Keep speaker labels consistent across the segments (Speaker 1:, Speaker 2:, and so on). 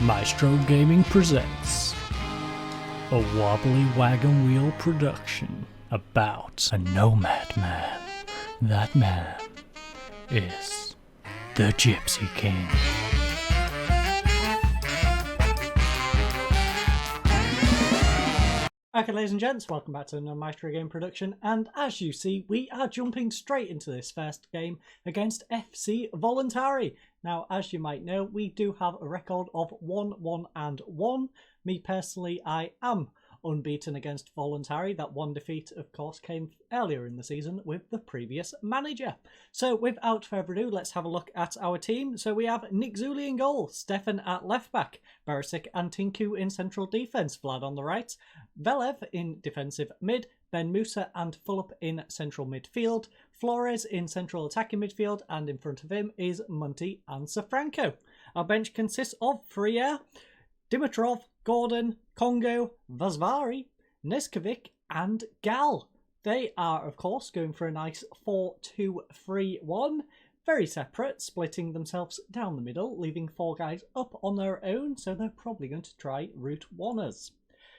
Speaker 1: Maestro Gaming presents a wobbly wagon wheel production about a nomad man. That man is the Gypsy King. Okay, ladies and gents, welcome back to another Maestro Game production, and as you see, we are jumping straight into this first game against FC20. Now, as you might know, we do have a record of 1-1-1. Me personally, I am unbeaten against Voluntary. That one defeat, of course, came earlier in the season with the previous manager. So without further ado, let's have a look at our team. So we have Nick Zuli in goal, Stefan at left back, Barisic and Tinku in central defence, Vlad on the right, Velev in defensive mid, Ben Musa and Fulop in central midfield, Flores in central attacking midfield, and in front of him is Munty and Safranco. Our bench consists of Freya, Dimitrov, Gordon, Congo, Vasvari, Neskovic and Gal. They are, of course, going for a nice 4-2-3-1. Very separate, splitting themselves down the middle, leaving four guys up on their own, so they're probably going to try route one-ers.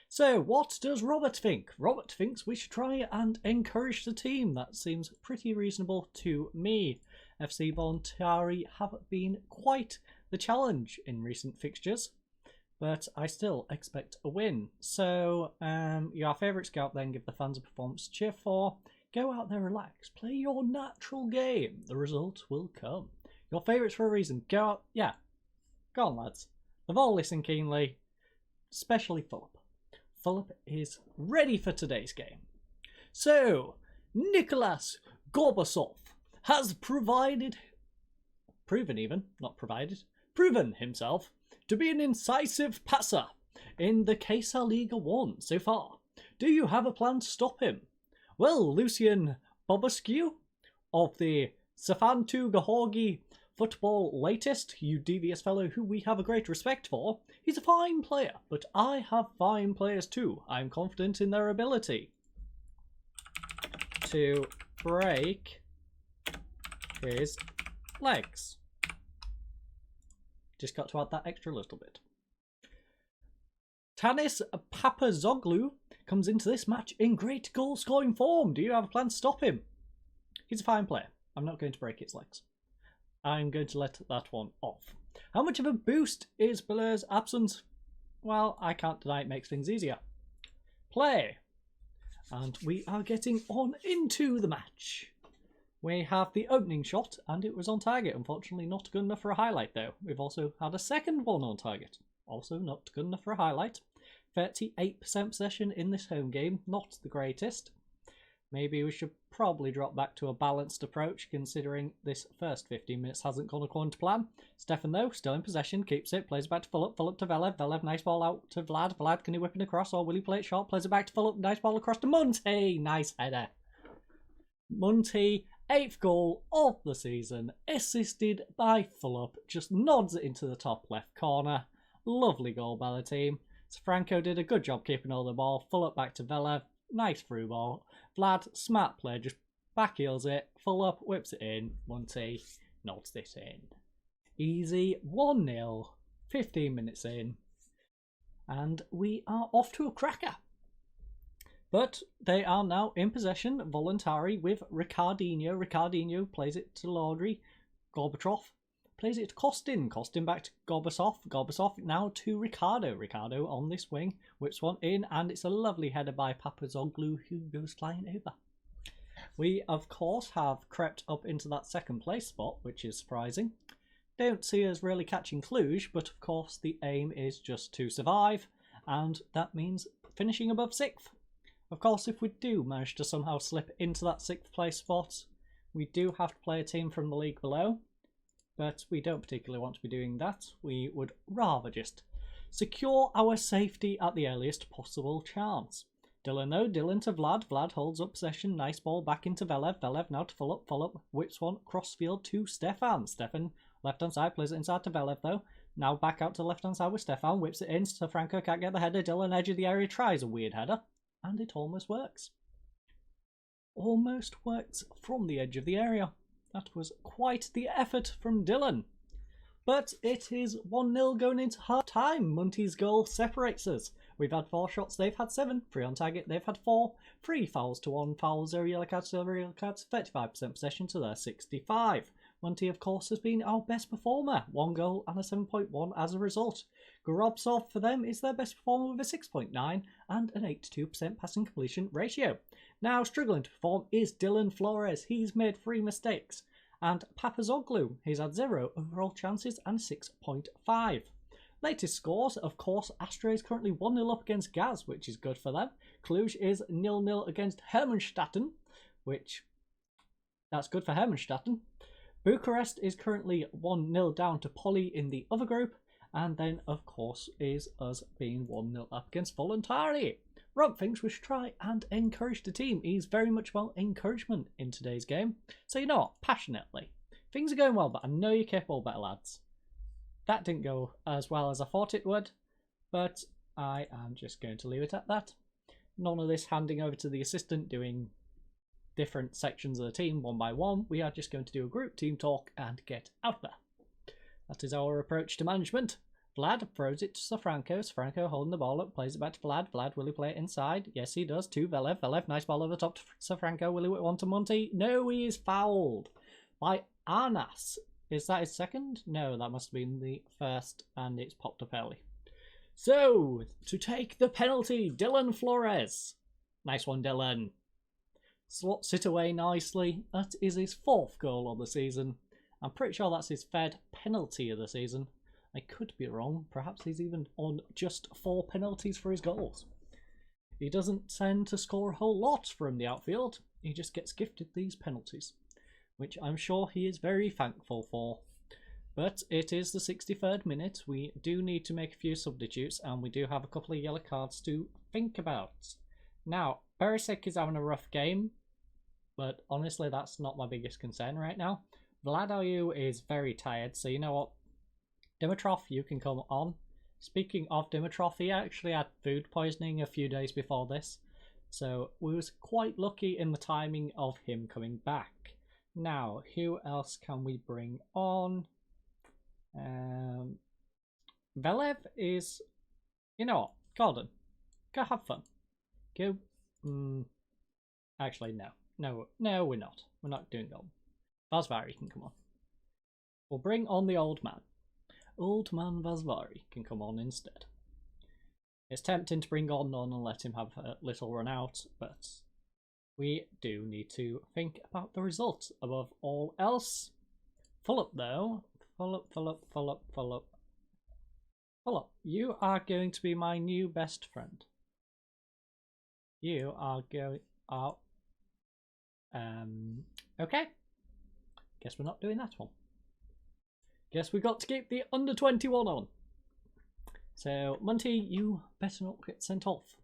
Speaker 1: So, what does Robert think? Robert thinks we should try and encourage the team. That seems pretty reasonable to me. FC Voluntari have been quite the challenge in recent fixtures, but I still expect a win. So, your favourites go out there and give the fans a performance to cheer for. Go out there, relax, play your natural game. The result will come. Your favourites for a reason. Go out, yeah. Go on, lads. They've all listened keenly, especially Fulop. Fulop is ready for today's game. So, Nicholas Gorbasov has proven himself to be an incisive passer in the Kesa Liga 1 so far. Do you have a plan to stop him? Well, Lucian Bobescu of the Safantu Gahorgi Football Latest, you devious fellow who we have a great respect for, he's a fine player, but I have fine players too. I'm confident in their ability to break his legs. Just got to add that extra little bit. Tanis Papazoglu comes into this match in great goal-scoring form. Do you have a plan to stop him? He's a fine player. I'm not going to break his legs. I'm going to let that one off. How much of a boost is Belair's absence? Well, I can't deny it makes things easier. Play. And we are getting on into the match. We have the opening shot, and it was on target. Unfortunately, not good enough for a highlight, though. We've also had a second one on target. Also not good enough for a highlight. 38% possession in this home game. Not the greatest. Maybe we should probably drop back to a balanced approach, considering this first 15 minutes hasn't gone according to plan. Stefan, though, still in possession, keeps it, plays it back to Fulop, Fulop to Velev, Velev, nice ball out to Vlad, Vlad, can he whip it across, or will he play it short, plays it back to Fulop, nice ball across to Munty, nice header. Munty, 8th goal of the season, assisted by Fulop, just nods it into the top left corner. Lovely goal by the team. Franco did a good job keeping all the ball, Fulop back to Velev, nice through ball. Vlad, smart play, just back heels it, Fulop, whips it in, Munty, nods it in. Easy, 1-0, 15 minutes in, and we are off to a cracker. But they are now in possession, Voluntari with Ricardinho. Ricardinho plays it to Laudry. Gorbachev plays it to Kostin. Kostin back to Gorbasov. Gorbasov now to Ricardo. Ricardo on this wing, whips one in, and it's a lovely header by Papazoglu who goes flying over. We, of course, have crept up into that second place spot, which is surprising. Don't see us really catching Cluj, but of course the aim is just to survive, and that means finishing above 6th. Of course, if we do manage to somehow slip into that 6th place spot, we do have to play a team from the league below, but we don't particularly want to be doing that. We would rather just secure our safety at the earliest possible chance. Dylan though, Dylan to Vlad, Vlad holds up possession, nice ball back into Velev, Velev now to Fulop, Fulop whips one crossfield to Stefan, Stefan left hand side, plays it inside to Velev though, now back out to the left hand side with Stefan, whips it in, so Franco can't get the header, Dylan edge of the area, tries a weird header, and it almost works. Almost works from the edge of the area. That was quite the effort from Dylan. But it is 1-0 going into half-time. Munty's goal separates us. We've had 4 shots, they've had 7. 3 on target, they've had 4. 3 fouls to 1 foul, 0 yellow cards, 0 yellow cards, 35% possession to their 65. Munty, of course, has been our best performer. 1 goal and a 7.1 as a result. Gorobsov for them is their best performer with a 6.9 and an 82% passing completion ratio. Now, struggling to perform is Dylan Flores. He's made 3 mistakes. And Papazoglu, he's had 0 overall chances and 6.5. Latest scores, of course, Astra is currently 1-0 up against Gaz, which is good for them. Cluj is 0-0 against Hermannstatten, which, that's good for Hermannstatten. Bucharest is currently 1-0 down to Poly in the other group. And then, of course, is us being 1-0 up against Voluntari. Rob thinks we should try and encourage the team. He's very much about encouragement in today's game. So you know what? Passionately. Things are going well, but I know you're capable better, lads. That didn't go as well as I thought it would, but I am just going to leave it at that. None of this handing over to the assistant, doing different sections of the team one by one. We are just going to do a group team talk and get out there. That is our approach to management. Vlad throws it to Safranco. Safranco holding the ball up, plays it back to Vlad. Vlad, will he play it inside? Yes, he does. To Velev. Velev, nice ball over the top to Safranco. Will he want to Monty? No, he is fouled by Arnas. Is that his second? No, that must have been the first, and it's popped up early. So, to take the penalty, Dylan Flores. Nice one, Dylan. Slots it away nicely. That is his 4th goal of the season. I'm pretty sure that's his 3rd penalty of the season. I could be wrong. Perhaps he's even on just 4 penalties for his goals. He doesn't tend to score a whole lot from the outfield. He just gets gifted these penalties, which I'm sure he is very thankful for. But it is the 63rd minute. We do need to make a few substitutes, and we do have a couple of yellow cards to think about. Now, Beresek is having a rough game, but honestly, that's not my biggest concern right now. Vladayu is very tired, so you know what? Dimitrov, you can come on. Speaking of Dimitrov, he actually had food poisoning a few days before this, so we was quite lucky in the timing of him coming back. Now, who else can we bring on? Velev is, you know what, Gordon, go have fun. Go, actually no, we're not. We're not doing Gordon. Vasvari can come on. We'll bring on the old man. Old man Vasvari can come on instead. It's tempting to bring Gordon on and let him have a little run out, but we do need to think about the result above all else. Full up though. Full up. You are going to be my new best friend. You are going out. Okay. Guess we're not doing that one. Guess we got to keep the under 21 on. So, Monty, you better not get sent off.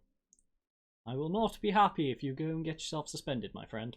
Speaker 1: I will not be happy if you go and get yourself suspended, my friend.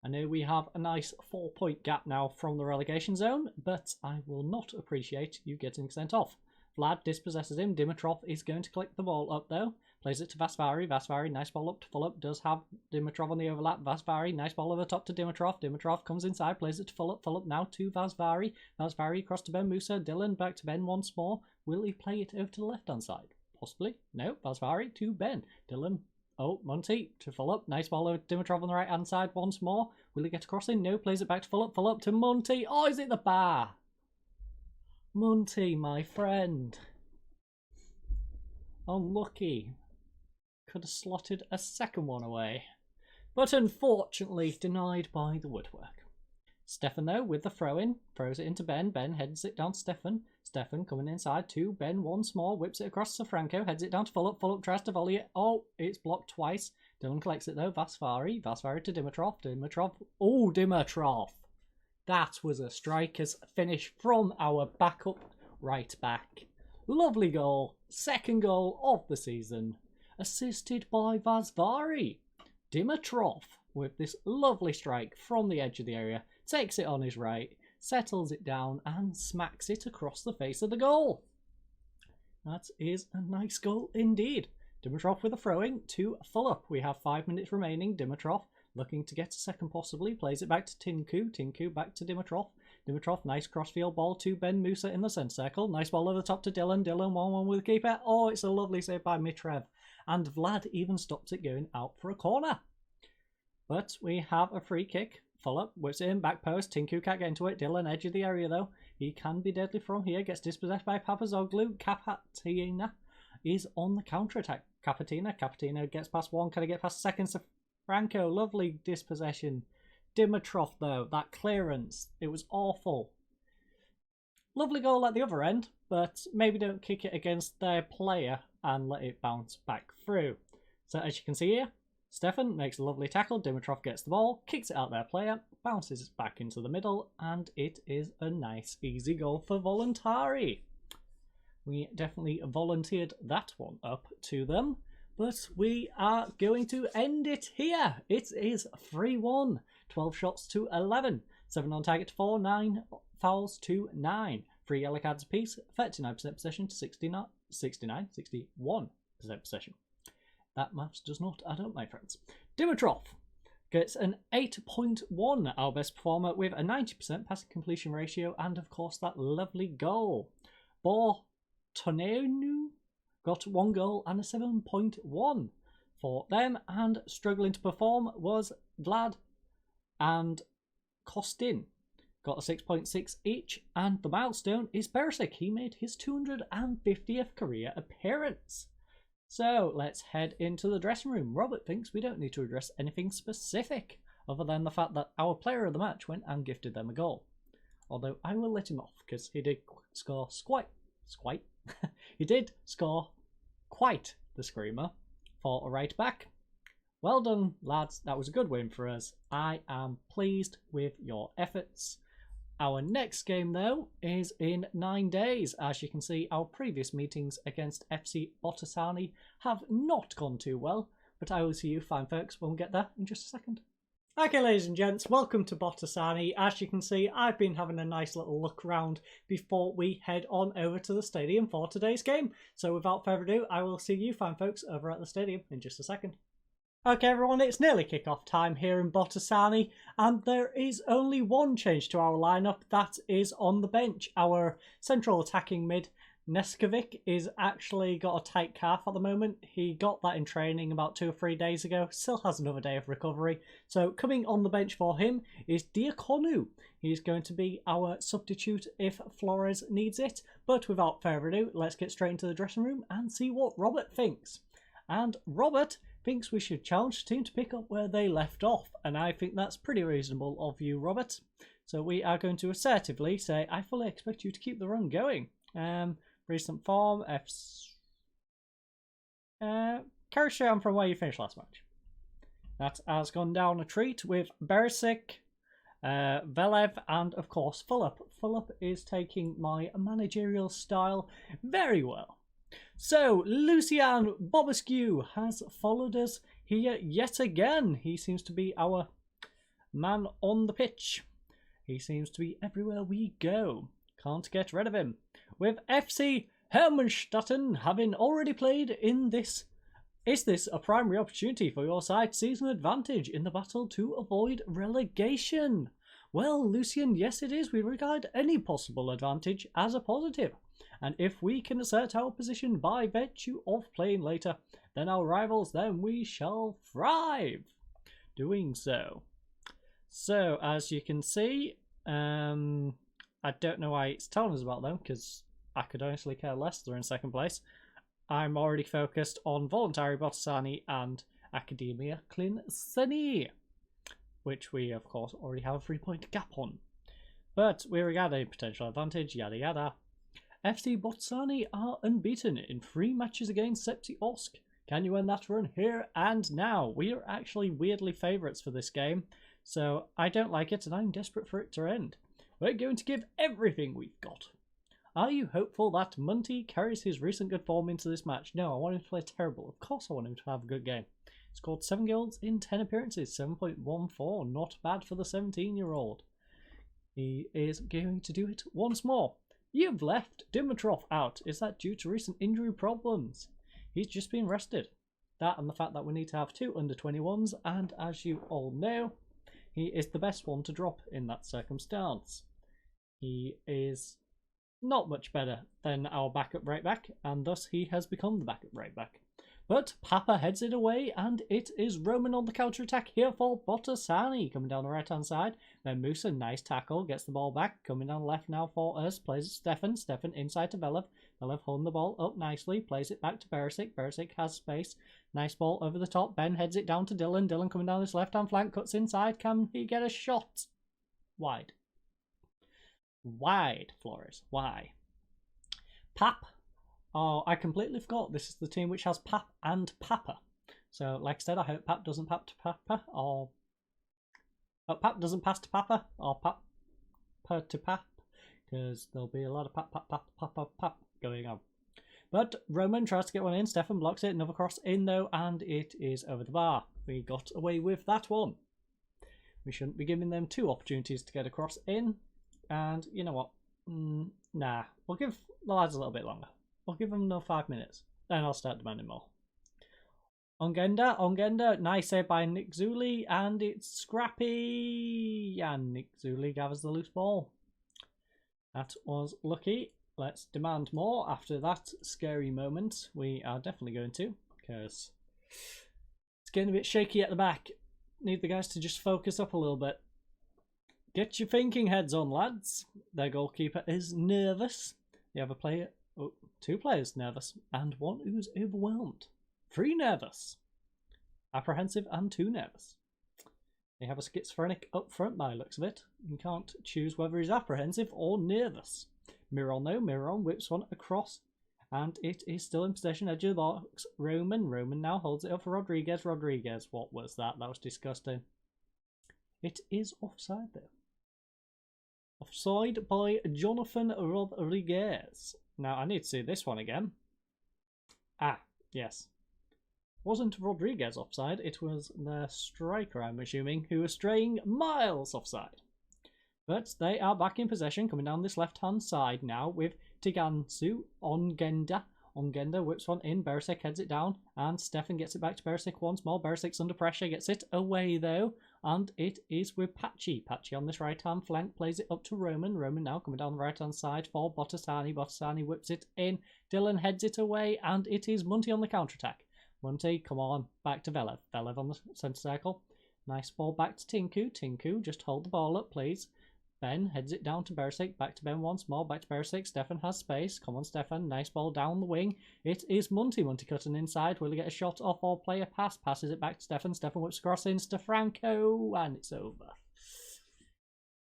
Speaker 1: I know we have a nice 4-point gap now from the relegation zone, but I will not appreciate you getting sent off. Vlad dispossesses him. Dimitrov is going to collect the ball up, though. Plays it to Vasvari. Vasvari, nice ball up to full up. Does have Dimitrov on the overlap. Vasvari, nice ball over top to Dimitrov. Dimitrov comes inside. Plays it to full up now to Vasvari. Vasvari across to Ben Musa. Dylan back to Ben once more. Will he play it over to the left-hand side? Possibly. No. Vasvari to Ben. Dylan. Oh, Monty to full up. Nice ball over Dimitrov on the right-hand side once more. Will he get a crossing? No. Plays it back to full up to Monty. Oh, is it the bar? Monty, my friend. Unlucky. Could have slotted a second one away. But unfortunately denied by the woodwork. Stefan, though, with the throw-in. Throws it into Ben. Ben heads it down to Stefan. Stefan coming inside to Ben once more. Whips it across to Franco. Heads it down to full up. Full up tries to volley it. Oh, it's blocked twice. Dylan collects it, though. Vasvari. Vasvari to Dimitrov. Dimitrov. Oh, Dimitrov. That was a striker's finish from our backup right back. Lovely goal. Second goal of the season. Assisted by Vasvari. Dimitrov, with this lovely strike from the edge of the area, takes it on his right, settles it down and smacks it across the face of the goal. That is a nice goal indeed. Dimitrov with a throw-in to full up. We have 5 minutes remaining. Dimitrov looking to get a second possibly. Plays it back to Tinku. Tinku back to Dimitrov. Dimitrov, nice crossfield ball to Ben Musa in the centre circle. Nice ball over the top to Dylan. Dylan 1-1 with the keeper. Oh, it's a lovely save by Mitrev. And Vlad even stopped it going out for a corner. But we have a free kick. Full-up, whips it in, back post. Tinku can't get into it. Dylan, edge of the area though. He can be deadly from here. Gets dispossessed by Papazoglu. Kapatina is on the counter-attack. Capatina gets past one. Can I get past second? Franco, lovely dispossession. Dimitrov though, that clearance, it was awful. Lovely goal at the other end, but maybe don't kick it against their player and let it bounce back through. So as you can see here, Stefan makes a lovely tackle. Dimitrov gets the ball, kicks it out their player, bounces it back into the middle, and it is a nice easy goal for Voluntari. We definitely volunteered that one up to them, but we are going to end it here. It is 3-1, 12 shots to 11, 7 on target to 4, 9 fouls to 9, 3 yellow cards apiece, 39% possession to 61% possession. That maths does not add up, my friends. Dimitrov gets an 8.1, our best performer, with a 90% pass completion ratio, and of course that lovely goal. Bortoneu got 1 goal and a 7.1 for them, and struggling to perform was Vlad and Kostin. Got a 6.6 each, and the milestone is Perisic. He made his 250th career appearance. So let's head into the dressing room. Robert thinks we don't need to address anything specific other than the fact that our player of the match went and gifted them a goal. Although I will let him off because he did score he did score quite the screamer for a right back. Well done, lads. That was a good win for us. I am pleased with your efforts. Our next game, though, is in 9 days. As you can see, our previous meetings against FC Botasani have not gone too well, but I will see you fine folks when we get there in just a second. Okay, ladies and gents, welcome to Botasani. As you can see, I've been having a nice little look around before we head on over to the stadium for today's game. So without further ado, I will see you fine folks over at the stadium in just a second. Okay everyone, it's nearly kick-off time here in Botasani, and there is only one change to our lineup. That is on the bench. Our central attacking mid, Neskovic, is actually got a tight calf at the moment. He got that in training about 2 or 3 days ago. Still has another day of recovery. So coming on the bench for him is Diakonu. He's going to be our substitute if Flores needs it. But without further ado, let's get straight into the dressing room and see what Robert thinks. And Robert thinks we should challenge the team to pick up where they left off, and I think that's pretty reasonable of you, Robert. So we are going to assertively say, I fully expect you to keep the run going. Recent form, carry straight on from where you finished last match. That has gone down a treat with Beresic, Velev, and of course Fulop. Fulop is taking my managerial style very well. So, Lucian Bobescu has followed us here yet again. He seems to be our man on the pitch. He seems to be everywhere we go. Can't get rid of him. With FC Hermannstatten having already played in this, is this a primary opportunity for your side to seize an advantage in the battle to avoid relegation? Well, Lucian, yes it is. We regard any possible advantage as a positive. And if we can assert our position by virtue of playing later than our rivals, then we shall thrive doing so. So, as you can see, I don't know why it's telling us about them, because I could honestly care less. They're in second place. I'm already focused on Voluntari Botasani and Academia Clinceni, which we, of course, already have a 3-point gap on. But we regard a potential advantage, yada yada. FC Botasani are unbeaten in 3 matches against Sepsi Osk. Can you end that run here and now? We are actually weirdly favourites for this game, so I don't like it and I'm desperate for it to end. We're going to give everything we've got. Are you hopeful that Munty carries his recent good form into this match? No, I want him to play terrible. Of course I want him to have a good game. He scored 7 goals in 10 appearances, 7.14. Not bad for the 17-year-old. He is going to do it once more. You've left Dimitrov out. Is that due to recent injury problems? He's just been rested. That and the fact that we need to have 2 under-21s, and as you all know, he is the best one to drop in that circumstance. He is not much better than our backup right back, and thus he has become the backup right back. But Papa heads it away, and it is Roman on the counter-attack here for Bottasani, coming down the right-hand side. Then Musa, nice tackle, gets the ball back, coming down left now for us, plays it Stefan, Stefan inside to Velev, Velev holding the ball up nicely, plays it back to Berisic, Berisic has space, nice ball over the top, Ben heads it down to Dylan, Dylan coming down this left-hand flank, cuts inside, can he get a shot? Wide. Wide, Flores, why? Pap. Oh, I completely forgot. This is the team which has Pap and Papa. So, like I said, I hope Pap doesn't pap to Papa, or Pap doesn't pass to Papa, or Papa to Pap, because there'll be a lot of pap going on. But Roman tries to get one in. Stefan blocks it. Another cross in though, and it is over the bar. We got away with that one. We shouldn't be giving them two opportunities to get a cross in. And you know what? Nah, we'll give the lads a little bit longer. We'll give them another 5 minutes. Then I'll start demanding more. Ongenda, nice save by Nick Zuli, and it's scrappy. And Nick Zuli gathers the loose ball. That was lucky. Let's demand more after that scary moment. We are definitely going to, because it's getting a bit shaky at the back. Need the guys to just focus up a little bit. Get your thinking heads on, lads. Their goalkeeper is nervous. They have a player, two players nervous, and one who's overwhelmed. 3 nervous. Apprehensive and 2 nervous. They have a schizophrenic up front by the looks of it. You can't choose whether he's apprehensive or nervous. Miron though, Miron whips one across, and it is still in possession, edge of the box. Roman now holds it up for Rodriguez. Rodriguez, what was that? That was disgusting. It is offside though. Offside by Jonathan Rodriguez. Now I need to see this one again. Ah, yes. Wasn't Rodriguez offside, it was the striker, I'm assuming, who was straying miles offside. But they are back in possession, coming down this left-hand side now with Tigansu, Ongenda. Ongenda whips one in, Berisic heads it down, and Stefan gets it back to Berisic once more. Berisic's under pressure, gets it away though, and it is with Patchy. Patchy on this right-hand flank, plays it up to Roman. Roman now coming down the right-hand side for Bottasani. Bottasani whips it in, Dylan heads it away, and it is Munty on the counter-attack. Munty, come on, back to Velev. Velev on the centre circle. Nice ball back to Tinku. Tinku, just hold the ball up, please. Ben heads it down to Berisic. Back to Ben once more. Back to Berisic. Stefan has space. Come on, Stefan. Nice ball down the wing. It is Munty. Munty cutting inside. Will he get a shot off or player pass? Passes it back to Stefan. Stefan whips across into Franco. And it's over.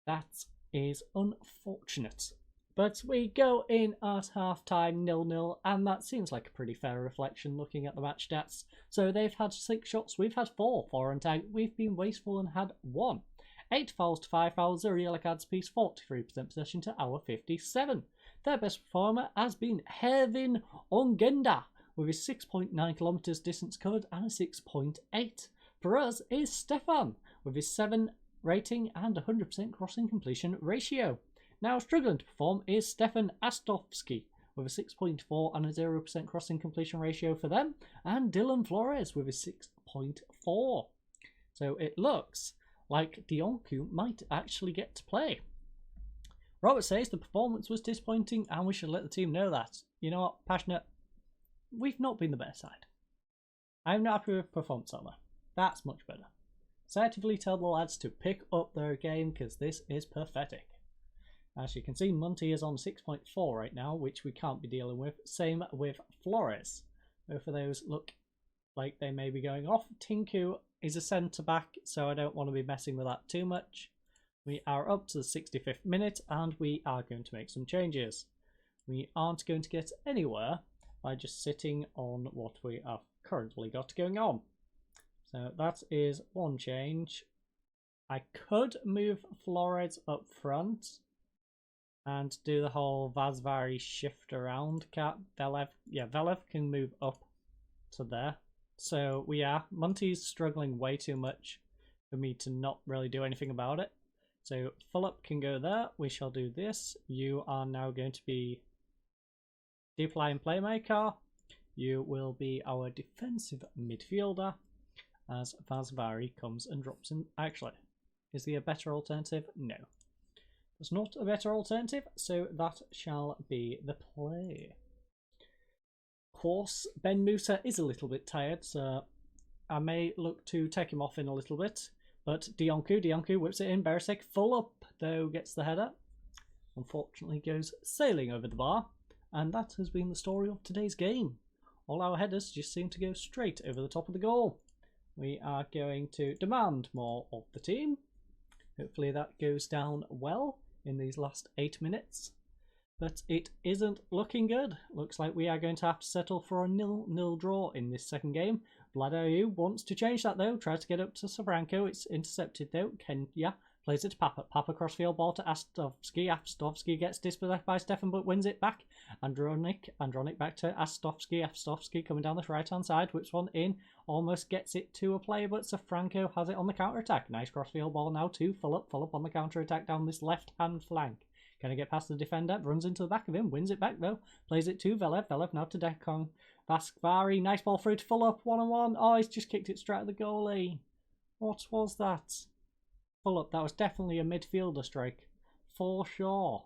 Speaker 1: That is unfortunate. But we go in at half-time 0-0, and that seems like a pretty fair reflection looking at the match stats. So they've had 6 shots, we've had 4 and tag. We've been wasteful and had 1. 8 fouls to 5 fouls, 0 yellow cards piece, 43% possession to our 57. Their best performer has been Hervin Ongenda, with his 6.9 kilometres distance covered and a 6.8. For us is Stefan, with his 7 rating and 100% crossing completion ratio. Now struggling to perform is Stefan Astovsky with a 6.4 and a 0% crossing completion ratio for them, and Dylan Flores with a 6.4. So it looks like Dionku might actually get to play. Robert says the performance was disappointing and we should let the team know that. You know what, Passionate, we've not been the best side. I'm not happy with performance on there. That's much better. Assertively tell the lads to pick up their game because this is pathetic. As you can see, Munty is on 6.4 right now, which we can't be dealing with. Same with Flores. Both of those look like they may be going off. Tinku is a centre-back, so I don't want to be messing with that too much. We are up to the 65th minute, and we are going to make some changes. We aren't going to get anywhere by just sitting on what we have currently got going on. So that is one change. I could move Flores up front and do the whole Vazvari shift around. Velev can move up to there. So Munty's struggling way too much for me to not really do anything about it. So Philip can go there. We shall do this. You are now going to be deep line playmaker. You will be our defensive midfielder as Vazvari comes and drops in. Actually, is he a better alternative? No. There's not a better alternative, so that shall be the play. Of course, Ben Musa is a little bit tired, so I may look to take him off in a little bit. But Dionku whips it in. Beresek full up, though, gets the header. Unfortunately, goes sailing over the bar. And that has been the story of today's game. All our headers just seem to go straight over the top of the goal. We are going to demand more of the team. Hopefully that goes down well in these last 8 minutes. But it isn't looking good. Looks like we are going to have to settle for a 0-0 draw in this second game. Vladoyu wants to change that though. Tries to get up to Sabranko. It's intercepted though. Kenya plays it to Papa. Papa crossfield ball to Astovsky. Astovsky gets dispossessed by Stefan but wins it back. Andronic back to Astovsky. Astovsky coming down the right hand side. Whips one in. Almost gets it to a player, but Safranco has it on the counter attack. Nice crossfield ball now to full up on the counter attack down this left hand flank. Can he get past the defender? Runs into the back of him. Wins it back though. Plays it to Velev. Velev now to Dekong. Vaskvari. Nice ball through to full up. 1-on-1. Oh, he's just kicked it straight at the goalie. What was that? Full up. That was definitely a midfielder strike. For sure.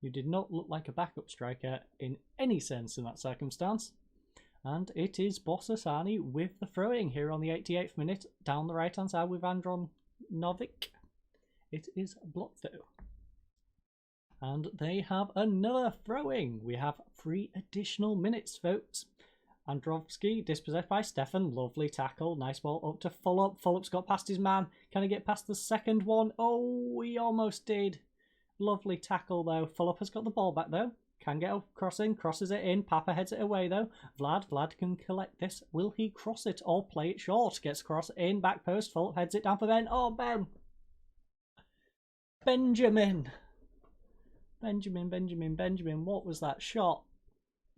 Speaker 1: You did not look like a backup striker in any sense in that circumstance. And it is Bossasani with the throwing here on the 88th minute. Down the right hand side with Andron Novik. It is blocked though. And they have another throwing. We have 3 additional minutes, folks. Androvsky dispossessed by Stefan. Lovely tackle. Nice ball up to full up. Full up's got past his man. Can he get past the second one? Oh, he almost did. Lovely tackle though. Full up has got the ball back though. Can get a crossing. Crosses it in. Papa heads it away though. Vlad can collect this. Will he cross it or play it short? Gets cross in. Back post. Full up heads it down for Ben. Oh, Ben. Benjamin, what was that shot?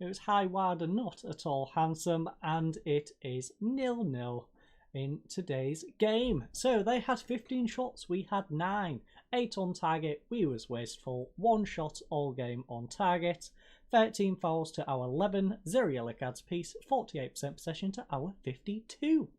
Speaker 1: It was high, wide and not at all handsome, and it is 0-0 in today's game. So they had 15 shots, we had 9. 8 on target, we was wasteful. 1 shot all game on target. 13 fouls to our 11, 0 yellow cards piece, 48% possession to our 52.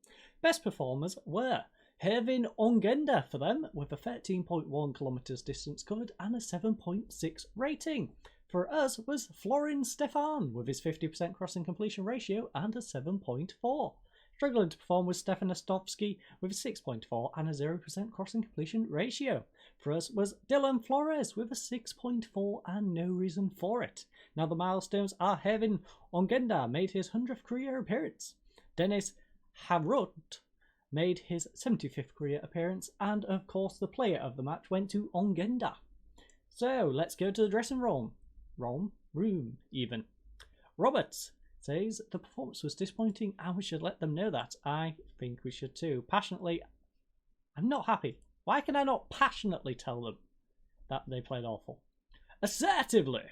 Speaker 1: Best performers were Hervin Ongenda for them with a 13.1 kilometers distance covered and a 7.6 rating. For us was Florin Stefan with his 50% crossing completion ratio and a 7.4. Struggling to perform was Stefan Astovsky with a 6.4 and a 0% crossing completion ratio. For us was Dylan Flores with a 6.4 and no reason for it. Now the milestones are Hervin Ongenda made his 100th career appearance. Dennis Harut made his 75th career appearance, and of course the player of the match went to Ongenda. So let's go to the dressing room. Roberts says the performance was disappointing and we should let them know that. I think we should too. Passionately, I'm not happy. Why can I not passionately tell them that they played awful? Assertively,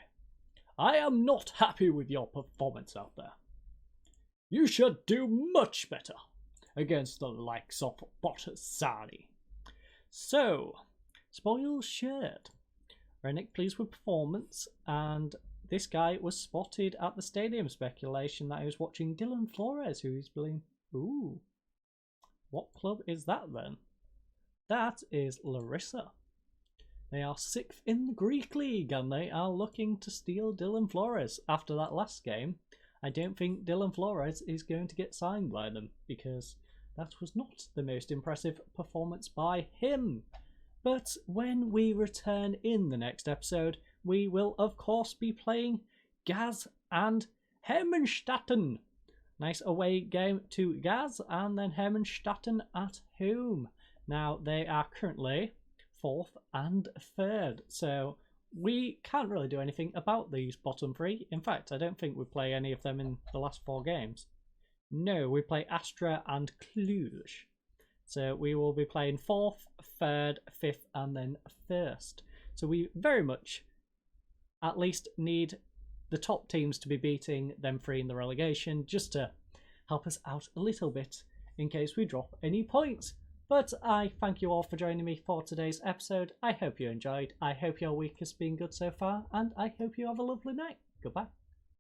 Speaker 1: I am not happy with your performance out there. You should do much better against the likes of Botasani. So, spoils shared. Rennick pleased with performance, and this guy was spotted at the stadium. Speculation that he was watching Dylan Flores, who he's believing. Ooh, what club is that then? That is Larissa. They are 6th in the Greek League, and they are looking to steal Dylan Flores. After that last game, I don't think Dylan Flores is going to get signed by them, because that was not the most impressive performance by him. But when we return in the next episode, we will of course be playing Gaz and Hermannstatten. Nice away game to Gaz and then Hermannstatten at home. Now they are currently 4th and 3rd, so we can't really do anything about these bottom 3. In fact, I don't think we play any of them in the last 4 games. No, we play Astra and Cluj. So we will be playing 4th, 3rd, 5th and then 1st. So we very much at least need the top teams to be beating them 3 in the relegation just to help us out a little bit in case we drop any points. But I thank you all for joining me for today's episode. I hope you enjoyed. I hope your week has been good so far and I hope you have a lovely night. Goodbye.